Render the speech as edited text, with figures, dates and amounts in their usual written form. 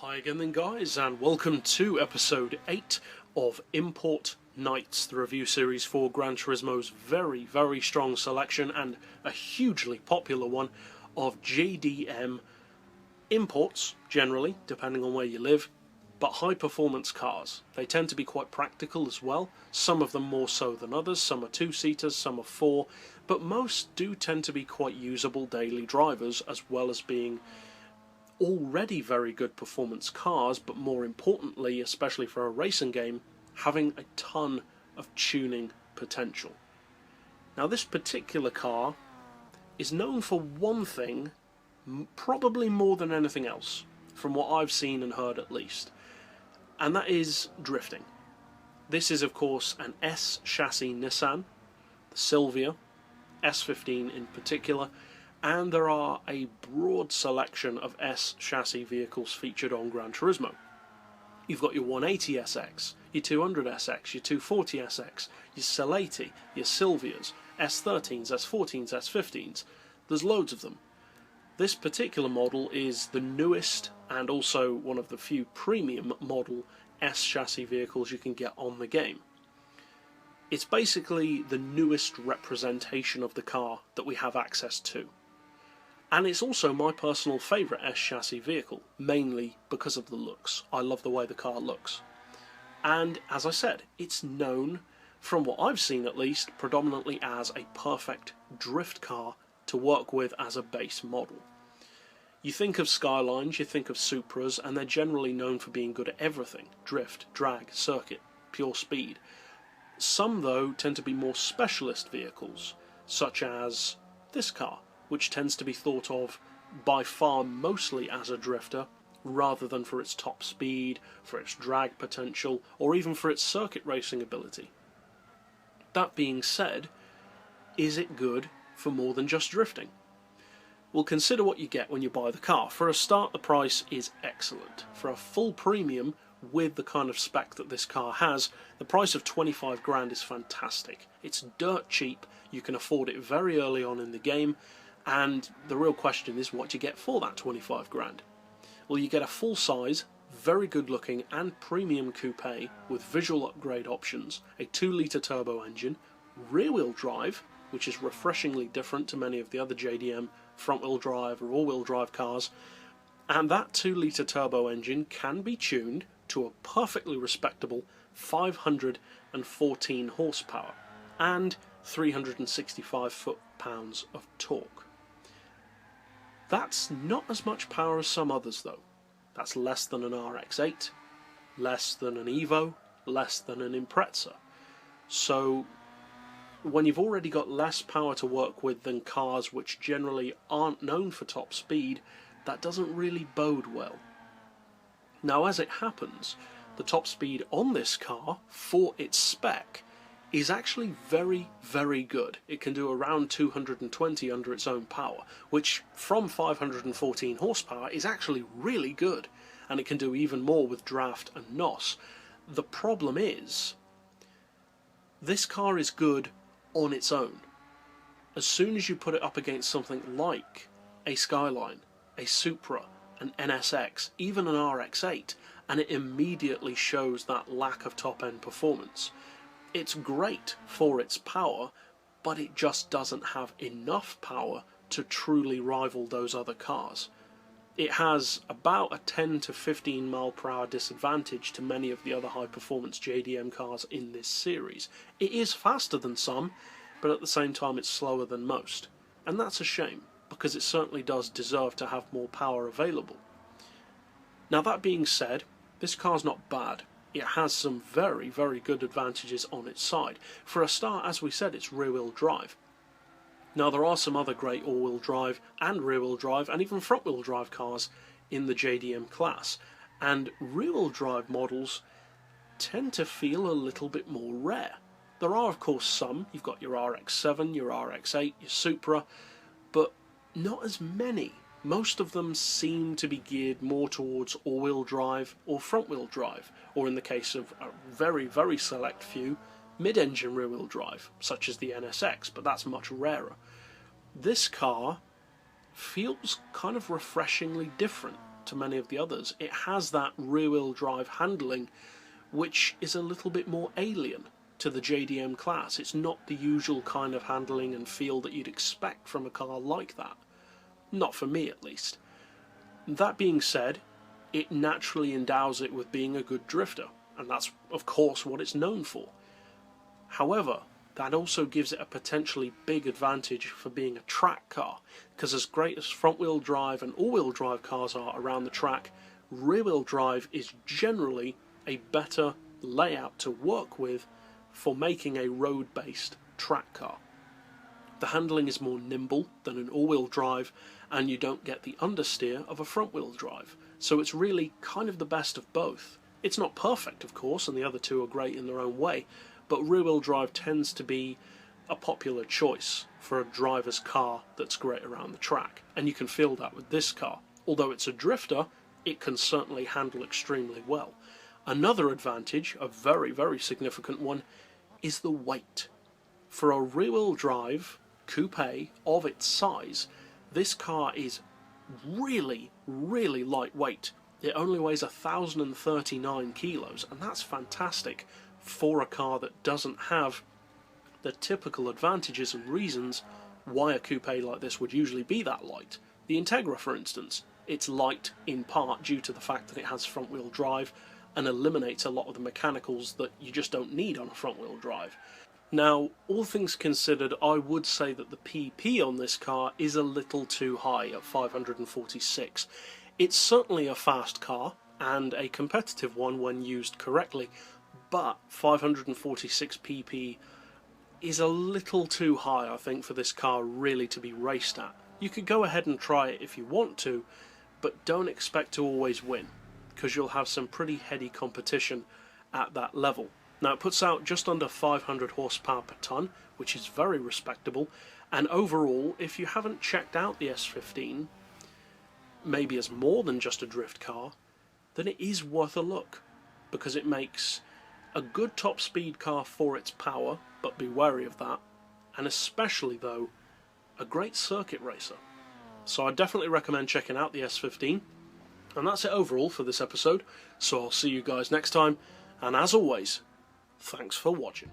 Hi again then guys, and welcome to episode 8 of Import Nights, the review series for GranTurismo's very strong selection and a hugely popular one of JDM imports, generally, depending on where you live, but high performance cars. They tend to be quite practical as well, some of them more so than others. Some are 2-seaters, some are 4, but most do tend to be quite usable daily drivers, as well as being already very good performance cars, but more importantly, especially for a racing game, having a ton of tuning potential. Now this particular car is known for one thing, probably more than anything else, from what I've seen and heard at least, and that is drifting. This is of course an S chassis Nissan, the Silvia, S15 in particular, and there are a broad selection of S chassis vehicles featured on GranTurismo. You've got your 180SX, your 200SX, your 240SX, your Cel80, your Silvias, S13s, S14s, S15s. There's loads of them. This particular model is the newest and also one of the few premium model S chassis vehicles you can get on the game. It's basically the newest representation of the car that we have access to. And it's also my personal favourite S chassis vehicle, mainly because of the looks. I love the way the car looks. And as I said, it's known, from what I've seen at least, predominantly as a perfect drift car to work with as a base model. You think of Skylines, you think of Supras, and they're generally known for being good at everything: drift, drag, circuit, pure speed. Some, though, tend to be more specialist vehicles, such as this car, which tends to be thought of by far mostly as a drifter, rather than for its top speed, for its drag potential, or even for its circuit racing ability. That being said, is it good for more than just drifting? Well, consider what you get when you buy the car. For a start, the price is excellent. For a full premium with the kind of spec that this car has, the price of 25 grand is fantastic. It's dirt cheap, you can afford it very early on in the game, and the real question is, what do you get for that 25 grand? Well, you get a full-size, very good-looking and premium coupe with visual upgrade options, a 2-litre turbo engine, rear-wheel drive, which is refreshingly different to many of the other JDM front-wheel drive or all-wheel drive cars, and that 2-litre turbo engine can be tuned to a perfectly respectable 514 horsepower and 365 foot-pounds of torque. That's not as much power as some others though. That's less than an RX-8, less than an Evo, less than an Impreza. So when you've already got less power to work with than cars which generally aren't known for top speed, that doesn't really bode well. Now, as it happens, the top speed on this car, for its spec, is actually very good. It can do around 220 under its own power, which from 514 horsepower is actually really good, and it can do even more with draft and NOS. The problem is, this car is good on its own. As soon as you put it up against something like a Skyline, a Supra, an NSX, even an RX-8, and it immediately shows that lack of top-end performance. It's great for its power, but it just doesn't have enough power to truly rival those other cars. It has about a 10 to 15 mile per hour disadvantage to many of the other high-performance JDM cars in this series. It is faster than some, but at the same time it's slower than most. And that's a shame, because it certainly does deserve to have more power available. Now, that being said, this car's not bad. It has some very good advantages on its side. For a start, as we said, it's rear-wheel drive. Now, there are some other great all-wheel drive and rear-wheel drive and even front-wheel drive cars in the JDM class, and rear-wheel drive models tend to feel a little bit more rare. There are, of course, some. You've got your RX-7, your RX-8, your Supra, but not as many. Most of them seem to be geared more towards all-wheel drive or front-wheel drive, or in the case of a very select few, mid-engine rear-wheel drive, such as the NSX, but that's much rarer. This car feels kind of refreshingly different to many of the others. It has that rear-wheel drive handling, which is a little bit more alien to the JDM class. It's not the usual kind of handling and feel that you'd expect from a car like that. Not for me, at least. That being said, it naturally endows it with being a good drifter, and that's, of course, what it's known for. However, that also gives it a potentially big advantage for being a track car, because as great as front-wheel drive and all-wheel drive cars are around the track, rear-wheel drive is generally a better layout to work with for making a road-based track car. The handling is more nimble than an all-wheel drive, and you don't get the understeer of a front-wheel drive, so it's really kind of the best of both. It's not perfect, of course, and the other two are great in their own way, but rear-wheel drive tends to be a popular choice for a driver's car that's great around the track, and you can feel that with this car. Although it's a drifter, it can certainly handle extremely well. Another advantage, a very, very significant one, is the weight. For a rear-wheel drive coupe of its size, this car is really, really lightweight. It only weighs 1,039 kilos, and that's fantastic for a car that doesn't have the typical advantages and reasons why a coupe like this would usually be that light. The Integra, for instance, it's light in part due to the fact that it has front-wheel drive and eliminates a lot of the mechanicals that you just don't need on a front-wheel drive. Now, all things considered, I would say that the PP on this car is a little too high at 546. It's certainly a fast car, and a competitive one when used correctly, but 546 pp is a little too high, I think, for this car really to be raced at. You could go ahead and try it if you want to, but don't expect to always win, because you'll have some pretty heady competition at that level. Now, it puts out just under 500 horsepower per tonne, which is very respectable, and overall, if you haven't checked out the S15, maybe as more than just a drift car, then it is worth a look, because it makes a good top speed car for its power, but be wary of that, and especially though, a great circuit racer. So I definitely recommend checking out the S15, and that's it overall for this episode, so I'll see you guys next time, and as always, thanks for watching.